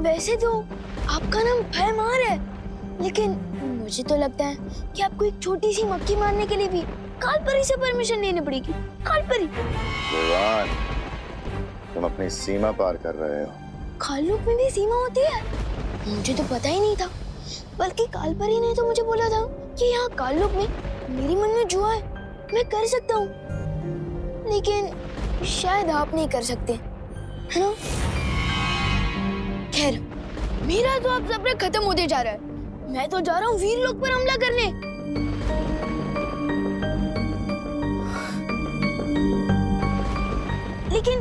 वैसे तो आपका नाम भयमार है, लेकिन मुझे तो लगता है कि आपको एक छोटी सी मक्खी मारने के लिए भी कालपरी से परमिशन लेनी पड़ेगी। कालपरी? विवान, तुम अपनी सीमा पार कर रहे हो। काललोक में भी सीमा होती है? मुझे तो पता ही नहीं था। बल्कि कालपरी ने तो मुझे बोला था कि यहाँ काललोक में मेरी मन में जो है मैं कर सकता हूँ, लेकिन शायद आप नहीं कर सकते, है ना? खैर, मेरा तो अब सब्र खत्म होते जा रहा है। मैं तो जा रहा हूँ वीर लोक पर हमला करने। लेकिन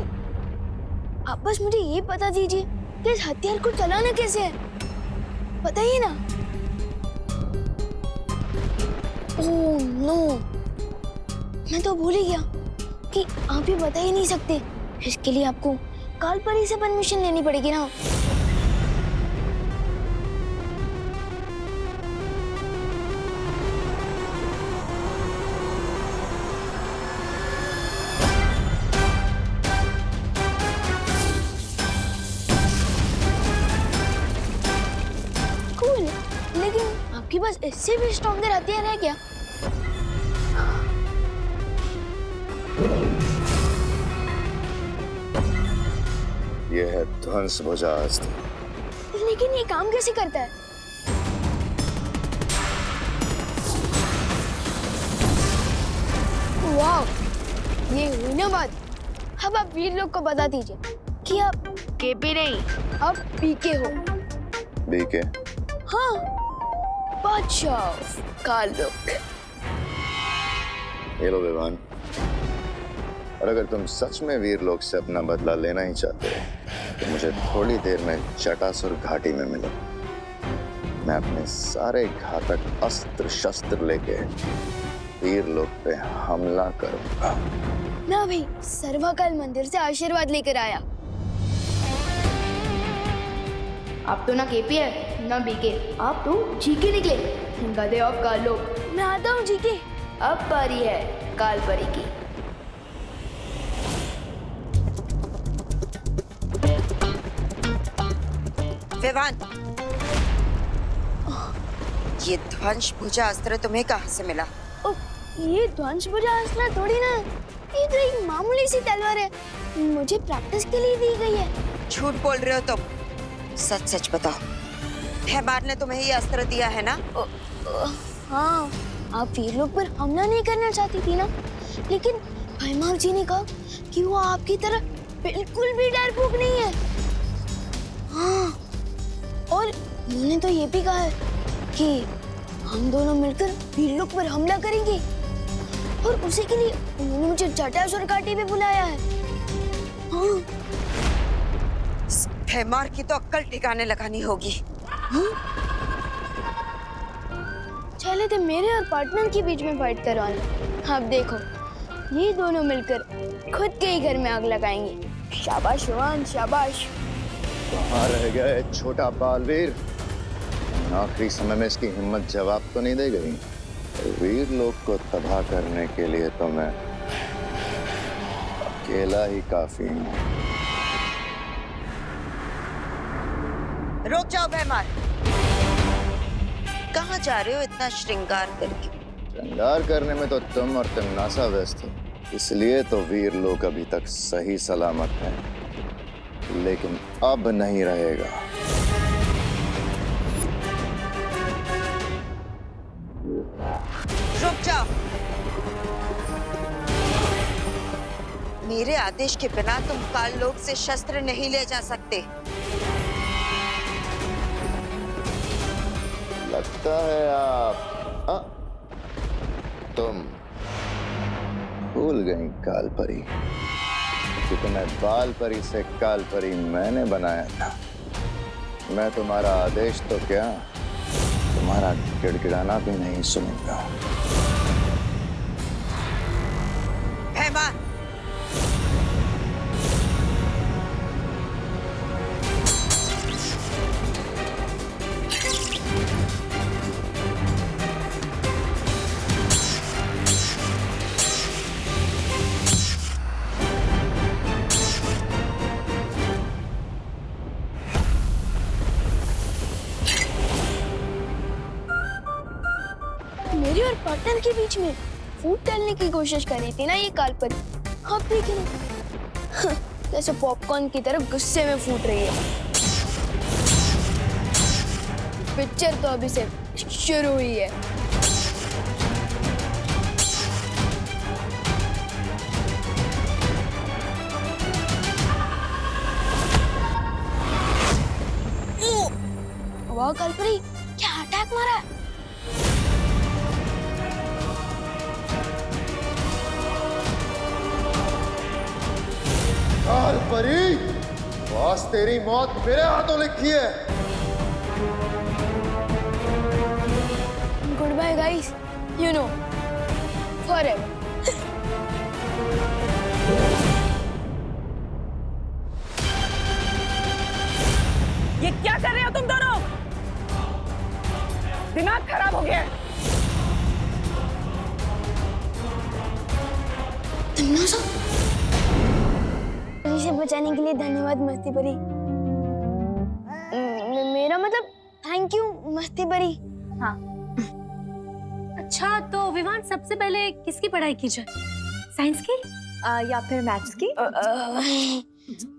आप बस मुझे ये बता दीजिए कि इस हथियार को चलाना कैसे है, बताइए ना। ओह नो, मैं तो भूल ही गया कि आप ये बता ही नहीं सकते। इसके लिए आपको कालपरी से परमिशन लेनी पड़ेगी ना। कूल, लेकिन आपके पास इससे भी स्ट्रॉन्गर हथियार है क्या? यह है ध्वंस भुजा अस्त्र। लेकिन ये काम कैसे करता है? वाह, ये हुई ना बात। अब आप वीर लोग को बता दीजिए कि आप केपी नहीं, अब पीके हो। बीके? हाँ, बादशाह काललोक। ये लो विवान, और अगर तुम सच में वीर लोग से अपना बदला लेना ही चाहते हो तो मुझे थोड़ी देर में जटासुर घाटी में मिलो। मैं अपने सारे घातक अस्त्र शस्त्र लेके वीर लोग पे हमला करूंगा। ना भाई, सर्वकाल मंदिर से आशीर्वाद लेकर आया। आप तो ना केपी है ना बीके, आप तो जीके निकले, गधे ऑफ काललोक। मैं आता हूँ जीके। अब बारी है कालपरी की। विवान, ये ध्वंस भुजा अस्त्र तुम्हें कहाँ से मिला? ओ, ये ध्वंस भुजा अस्त्र थोड़ी ना, ये तो एक मामूली सी तलवार है, मुझे प्रैक्टिस के लिए दी गई है। झूठ बोल रहे हो तुम, सच सच बताओ। भयमार ने तुम्हें ये अस्त्र दिया है ना? हाँ, आप वीर लोग पर हमला नहीं करना चाहती थी ना, लेकिन भयमार जी ने कहा कि वो आपकी तरह बिल्कुल भी डरपोक नहीं है। हाँ, और उन्होंने तो ये भी कहा है कि हम दोनों मिलकर वीर लोग पर हमला करेंगे, और उसी के लिए उन्होंने मुझे जटासुर घाटी में बुलाया है। हाँ। भयमार की तो अक्ल ठिकाने लगानी होगी। चले थे मेरे और पार्टनर के बीच में फाइट करवाना। अब देखो, ये दोनों मिलकर खुद के ही घर में आग लगाएंगे। शाबाश रोहन, शाबाश। कहाँ रह गया छोटा बालवीर? आखिरी समय में इसकी हिम्मत जवाब तो नहीं दे गई। वीर लोग को तबाह करने के लिए तो मैं अकेला ही काफी हूँ। रुक जाओ भयमार, कहाँ जा रहे हो इतना श्रृंगार करके? श्रृंगार करने में तो तुम और तन्नासा व्यस्त हो, इसलिए तो वीर लोग अभी तक सही सलामत हैं, लेकिन अब नहीं रहेगा। रुक जाओ, मेरे आदेश के बिना तुम काललोक से शस्त्र नहीं ले जा सकते। लगता है तुम भूल गई कालपरी कि तुम्हें बालपरी से कालपरी मैंने बनाया था। मैं तुम्हारा आदेश तो क्या, तुम्हारा गिड़गिड़ाना भी नहीं सुनूंगा। भयमार, और पार्टनर के बीच में फूट डालने की कोशिश कर रही थी ना ये कालपरी। आप देखिए ना, जैसे पॉपकॉर्न की तरफ गुस्से में फूट रही है। पिक्चर तो अभी से शुरू हुई है। वाह कालपरी, क्या अटैक मारा है। कालपरी, बॉस तेरी मौत मेरे हाथों लिखी है। Goodbye guys, you know forever. ये क्या कर रहे हो तुम दोनों? दिमाग खराब हो गया है। इसे बचाने के लिए धन्यवाद मस्ती परी। मेरा मतलब थैंक यू मस्ती परी। हाँ। अच्छा तो विवान सबसे पहले किसकी पढ़ाई की जाए? साइंस की या फिर मैथ्स की?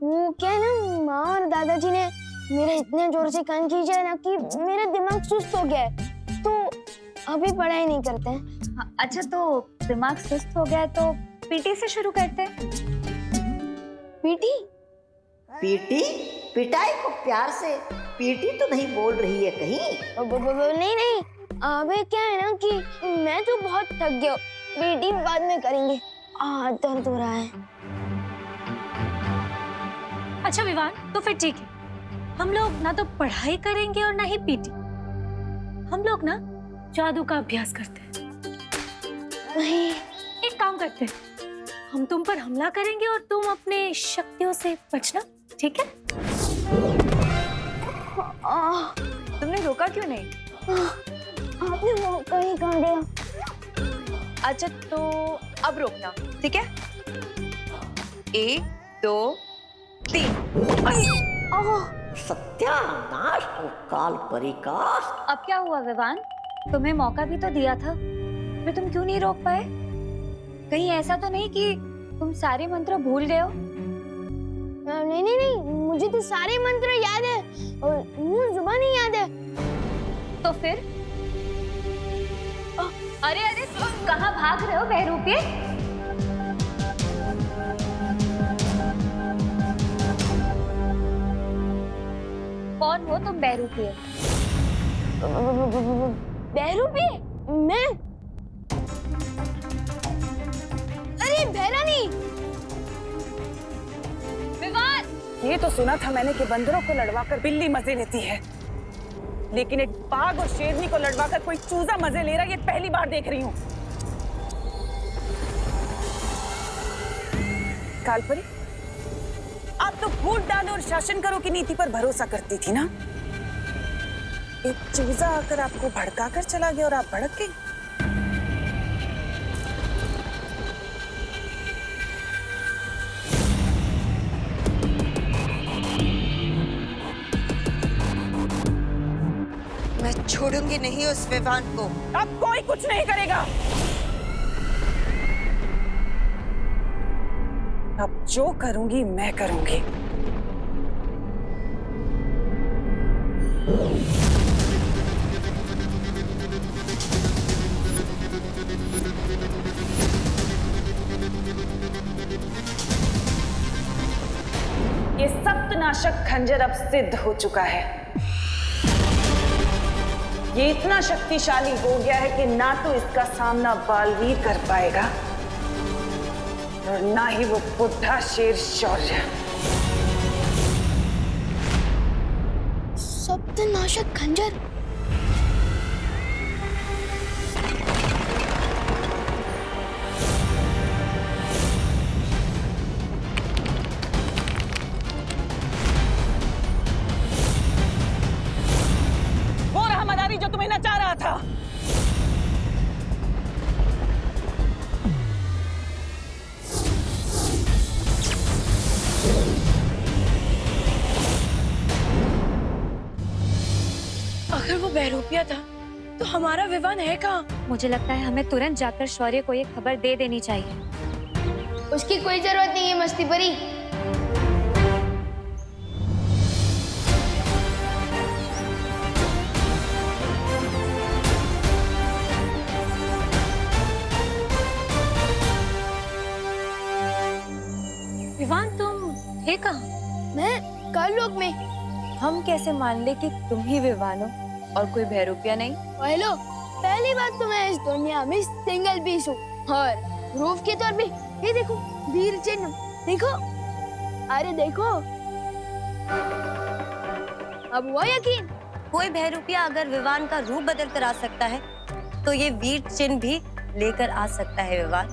वो क्या है ना, माँ और दादाजी ने मेरे इतने जोर से कान खींचा ना कि मेरा दिमाग सुस्त हो गया है, तो अभी पढ़ाई नहीं करते हैं। हाँ, अच्छा तो दिमाग सुस्त हो गया है तो पीटी से शुरू करते हैं। पीटी? पीटी? पिटाई को प्यार से पीटी तो नहीं बोल रही है कहीं? नहीं नहीं, अबे क्या है ना कि मैं तो बहुत थक गया, पीटी बाद में करेंगे, दर्द हो रहा है। अच्छा विवान तो फिर ठीक है, हम लोग ना तो पढ़ाई करेंगे और ना ही पीटी। हम लोग ना जादू का अभ्यास करते हैं। नहीं, एक काम करते हैं, हम तुम पर हमला करेंगे और तुम अपने शक्तियों से बचना, ठीक है? तुमने रोका क्यों नहीं? आपने मौका ही कहाँ दिया? अच्छा तो अब रोकना, ठीक है? 1 2 3। सत्यानाश हो कालपरी का। अब क्या हुआ विवान, तुम्हें मौका भी तो दिया था, फिर तुम क्यों नहीं रोक पाए? कहीं ऐसा तो नहीं कि तुम सारे मंत्र भूल गए हो? नहीं नहीं नहीं, मुझे तो सारे मंत्र याद है और मुंह जुबान ही याद है। तो फिर? अरे अरे कहाँ भाग रहे हो बहरूपिये? कौन हो तुम बहरूपिये? बहरूपिये? मैं? अरे बहरा नहीं। विवान! ये तो सुना था मैंने कि बंदरों को लड़वाकर बिल्ली मजे लेती है, लेकिन एक बाघ और शेरनी को लड़वाकर कोई चूजा मजे ले रहा है, ये पहली बार देख रही हूँ। कालपरी, आप तो फूट डालो और शासन करो की नीति पर भरोसा करती थी ना। एक चूजा आकर आपको भड़काकर चला गया और आप भड़क गई। मैं छोड़ूंगी नहीं उस विवान को। अब कोई कुछ नहीं करेगा। अब जो करूंगी मैं करूंगी। ये सप्तनाशक खंजर अब सिद्ध हो चुका है। ये इतना शक्तिशाली हो गया है कि ना तो इसका सामना बालवीर कर पाएगा और ना ही वो बुढ़ा शेर शौर्य। सप्तनाशक खंजर? वो रहा मदारी जो तुम्हें नचा रहा था। अगर वो बहरूपिया था तो हमारा विवान है कहाँ? मुझे लगता है हमें तुरंत जाकर शौर्य को ये खबर दे देनी चाहिए। उसकी कोई जरूरत नहीं है मस्ती परी। विवान तुम थे कहाँ? मैं कालोक में। हम कैसे मान ले कि तुम ही विवान हो और कोई भैरूपिया नहीं? हेलो, पहली बात तो मैं इस दुनिया में सिंगल पीस हूँ और प्रूफ के तौर पे ये देखो वीर चिन्ह, देखो, अरे देखो, अब हुआ यकीन? कोई भैरूपिया अगर विवान का रूप बदल कर आ सकता है तो ये वीर चिन्ह भी लेकर आ सकता है विवान।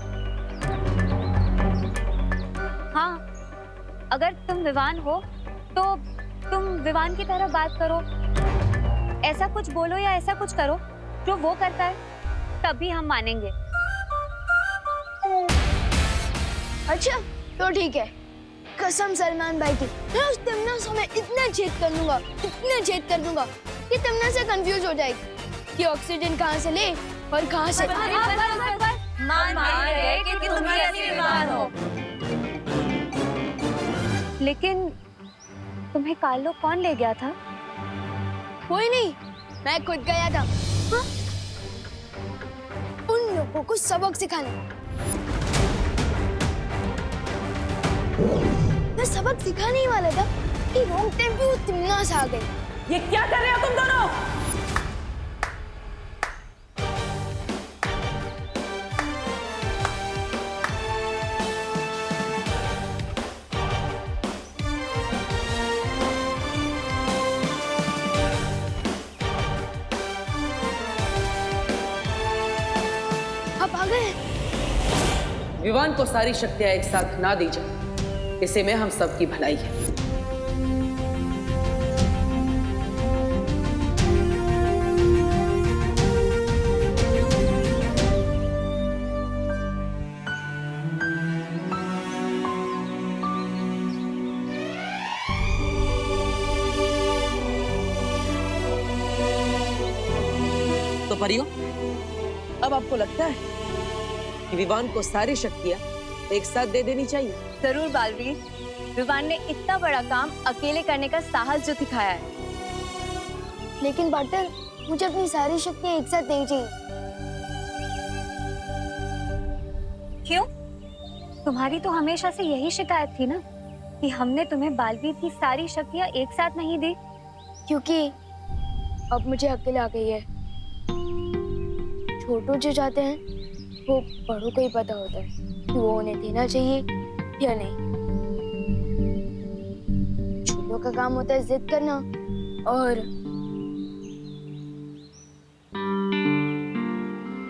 हाँ, अगर तुम विवान हो तो तुम विवान की तरह बात करो, ऐसा कुछ बोलो या ऐसा कुछ करो जो वो करता है, तभी हम मानेंगे। अच्छा तो ठीक है, कसम सलमान भाई की, मैं उस तमन्ना में इतना छेद कर दूंगा, इतना छेद कर दूंगा कि तमन्ना से कंफ्यूज हो जाएगी कि ऑक्सीजन कहाँ से ले और कहाँ से। मान गए कि तुम ही असली विवान हो। लेकिन तुम्हें कालो कौन ले गया था? कोई नहीं, मैं खुद गया था। हाँ? उन लोगों को सबक सिखाने। मैं सबक सिखाने ही वाला था कि रॉन्ग टाइम पे वो तमन्ना से आ गई। ये क्या कर रहे हो तुम दोनों? आप आ गए? विवान को सारी शक्तियां एक साथ ना दी जाए, इसे में हम सबकी भलाई है। तो परियों, अब आपको लगता है कि विवान को सारी शक्तियां एक साथ दे देनी चाहिए? जरूर बालवीर, विवान ने इतना बड़ा काम अकेले करने का साहस जो दिखाया है। लेकिन पार्टनर, मुझे अपनी सारी शक्तियां एक साथ नहीं चाहिए। क्यों? तुम्हारी तो हमेशा से यही शिकायत थी ना कि हमने तुम्हें बालवीर की सारी शक्तियां एक साथ नहीं दी। क्योंकि अब मुझे अकेले आ गई है। छोटू जो चाहते हैं वो बड़ों को ही पता होता है कि वो उन्हें देना चाहिए या नहीं। छोटों का काम होता है जिद करना और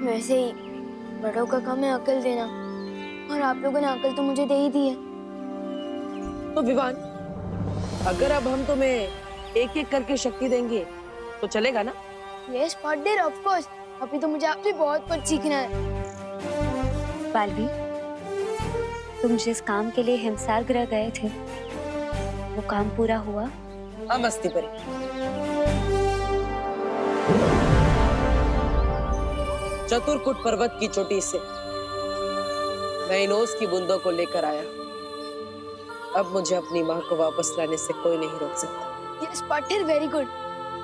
वैसे ही बड़ों का काम है अकल देना, और आप लोगों ने अकल तो मुझे दे ही दी है। तो विवान, अगर अब हम तुम्हें एक एक करके शक्ति देंगे तो चलेगा ना? Yes partner, of course. अभी तो मुझे आपसे बहुत कुछ सीखना है। बालवीर, तुम जिस काम के लिए हिमसार ग्रह गए थे वो काम पूरा हुआ? हाँ मस्ती परी, चतुरकुट पर्वत की चोटी से मैं इन ओस की बूंदों को लेकर आया। अब मुझे अपनी माँ को वापस लाने से कोई नहीं रोक सकता। Yes partner, very good.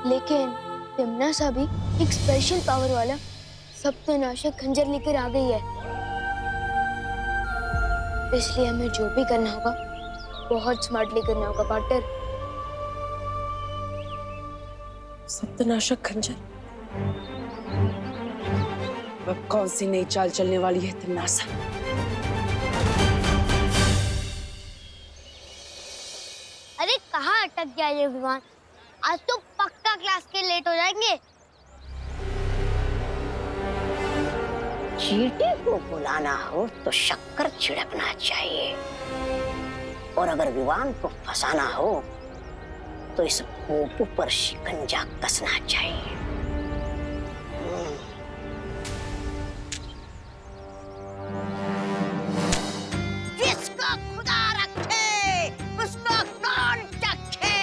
लेकिन तमन्ना सा भी एक स्पेशल पावर वाला सप्तनाशक खंजर लेकर आ गई है, इसलिए हमें जो भी करना होगा बहुत स्मार्टली करना होगा पार्टनर। सप्तनाशक खंजर? अब कौन सी नई चाल चलने वाली है तमन्नासा? अरे कहाँ अटक गया ये विमान? आज तो पक्का क्लास के लेट हो जाएंगे। चींटी को बुलाना हो तो शक्कर छिड़कना चाहिए, और अगर विवान को फंसाना हो तो इस पोपू पर शिकंजा कसना चाहिए। जिसको खुदा रखे उसको कौन चखे।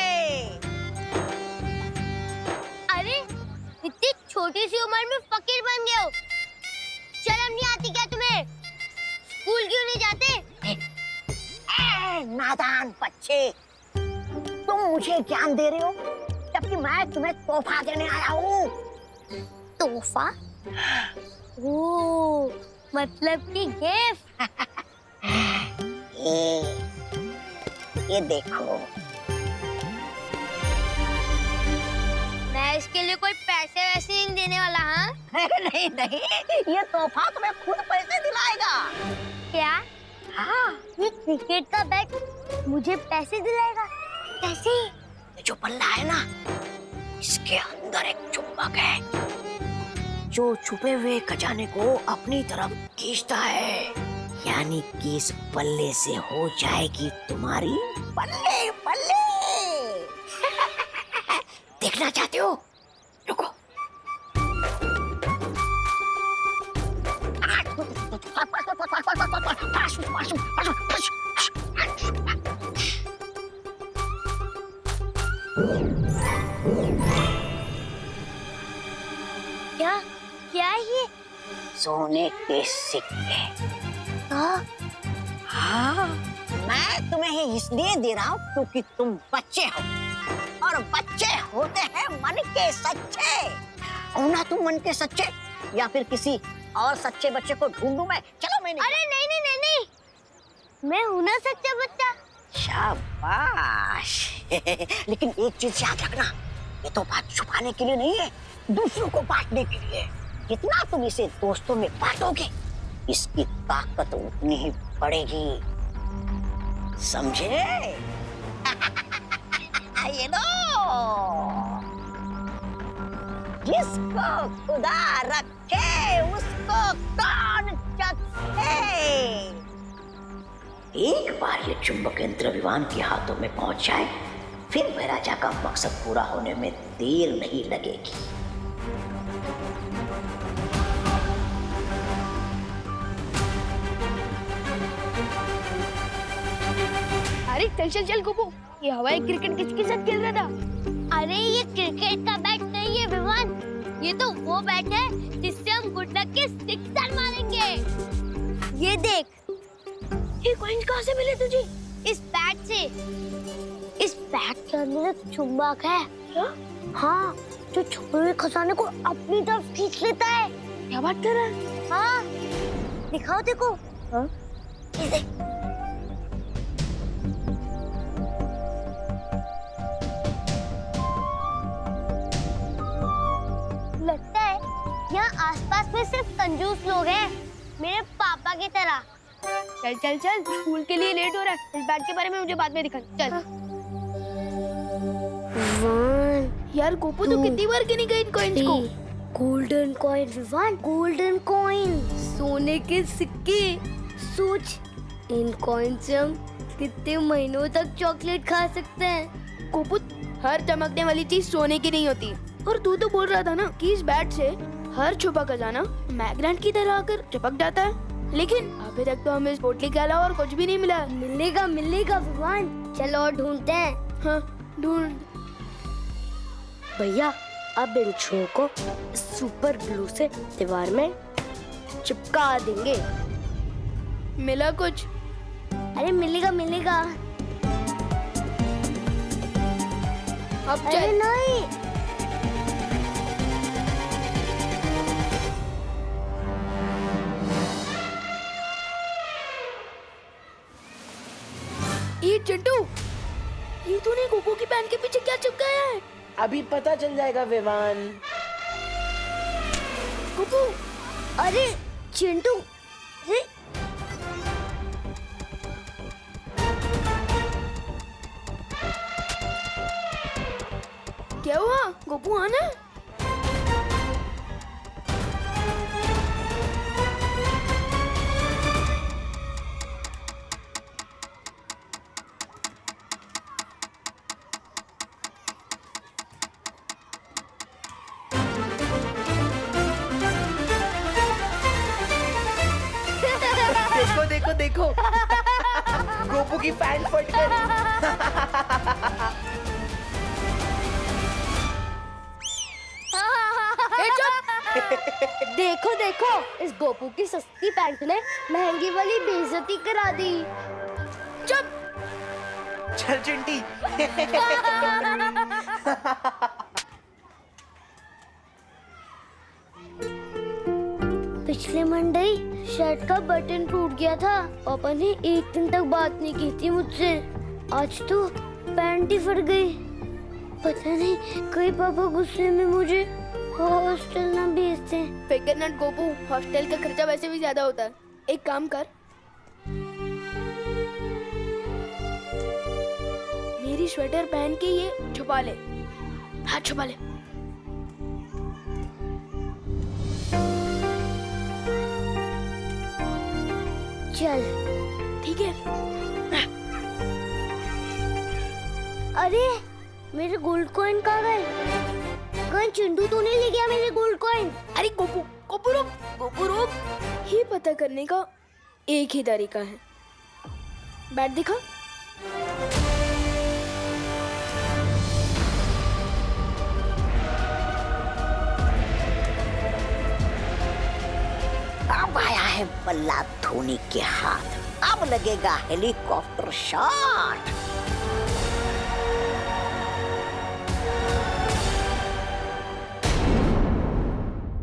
अरे इतनी छोटी छोटी सी उम्र में फकीर बन गए हो। शर्म नहीं आती क्या तुम्हें? स्कूल क्यों नहीं जाते? नादान बच्चे, तुम मुझे ज्ञान दे रहे हो जबकि मैं तुम्हें तोहफा देने आया हूँ। तोहफा? ओ, मतलब कि गिफ्ट। ये देखो। मैं इसके लिए कोई पैसे वैसे नहीं देने वाला। हाँ नहीं नहीं, ये तोहफा तुम्हें खुद पैसे दिलाएगा। क्या? हाँ, ये क्रिकेट का बैट मुझे पैसे दिलाएगा? कैसे? ये जो बल्ला है ना, इसके अंदर एक चुंबक है जो छुपे हुए खजाने को अपनी तरफ खींचता है। यानी कि इस बल्ले से हो जाएगी तुम्हारी बल्ले बल्ले। देखना चाहते हो? रुको। क्या? क्या है ये? सोने के सिक्के। हाँ, मैं तुम्हें ही इसलिए दे रहा हूँ क्योंकि तुम बच्चे हो और बच्चे होते हैं मन के सच्चे। हो ना तुम मन के सच्चे? या फिर किसी और सच्चे बच्चे को ढूंढूं मैं? चलो मैंने। अरे नहीं नहीं नहीं नहीं, मैं हूं ना सच्चा बच्चा। शाबाश। लेकिन एक चीज याद रखना, ये तो बात छुपाने के लिए नहीं है, दूसरों को बांटने के लिए। जितना तुम इसे दोस्तों में बांटोगे, इसकी ताकत उतनी ही बढ़ेगी, समझे? ये लो, जिसको खुदा रखे उसको कौन चखे। एक बार ये चुंबक यंत्र विवान के हाथों में पहुंच जाए, फिर महाराजा का मकसद पूरा होने में देर नहीं लगेगी। अरे चल चल चल गोपू, ये हवाई क्रिकेट किसके साथ खेल रहा था? अरे ये क्रिकेट का बैट नहीं है विवान, ये तो वो बैट है जिससे हम गुड लक के सिक्सर मारेंगे। ये देख, ये कॉइंस कहाँ से मिले तुझे? इस बैट से। इस बैट के अंदर एक चुंबक है। क्या? हाँ, जो छुपे हुए खजाने को अपनी तरफ खींच लेता है। क्या बात कर रहा है? हाँ, दिखाओ देखो। हाँ? ये देख। लगता है यहाँ आसपास में सिर्फ कंजूस लोग हैं, मेरे पापा की तरह। चल चल चल, स्कूल के लिए लेट हो रहा है। इस बैट के बारे में मुझे बाद में दिखा। चल। यार गोपू तो कितनी बार गिनी गई इन कॉइन्स को। Golden coin Vivaan, golden coin, सोने के सिक्के। सोच, इन कॉइन से हम कितने महीनों तक चॉकलेट खा सकते हैं। गोपू, हर चमकने वाली चीज सोने की नहीं होती। और तू तो बोल रहा था ना कि इस बैट से हर छुपा खजाना मैग्नेट की तरह आकर चिपक जाता है, लेकिन अभी तक तो हमें इस पोटली के अलावा और कुछ भी नहीं मिला। मिलेगा मिलेगा विवान, चलो और ढूंढते हैं। हाँ ढूंढ। भैया, अब इन छुओं को सुपर ग्लू से दीवार में चिपका देंगे। मिला कुछ? अरे मिलेगा मिलेगा। अब चल। नहीं, ये चिंटू, ये तूने गोपू की पैंट के पीछे क्या चिपकाया है? अभी पता चल जाएगा विवान। गोपू, अरे चिंटू, अरे क्या हुआ? गोपू आना। देखो देखो देखो, गोपू की पैंट फट गई। ए चुप! देखो, इस गोपू की सस्ती पैंट ने महंगी वाली बेइज्जती करा दी। चुप। चल चिंटी। पिछले मंडे शर्ट का बटन टूट गया था। पापा ने एक दिन तक बात नहीं की थी मुझसे। आज तो पैंट ही फट गई। पता नहीं कहीं पापा गुस्से में मुझे हॉस्टल ना भेजते। फिकर नट गोपू, हॉस्टल का खर्चा वैसे भी ज्यादा होता है। एक काम कर, मेरी स्वेटर पहन के ये छुपा ले। हाँ छुपा ले। चल ठीक है। अरे मेरे गोल्ड कॉइन कहाँ गए? कहीं चिंटू तो नहीं ले गया मेरे गोल्ड कॉइन? अरे गोपू, गोपू रुक, गोपू रुक। ये पता करने का एक ही तरीका है। बैट दिखा। अब आया है बल्ला धोनी के हाथ। अब लगेगा हेलीकॉप्टर शॉट।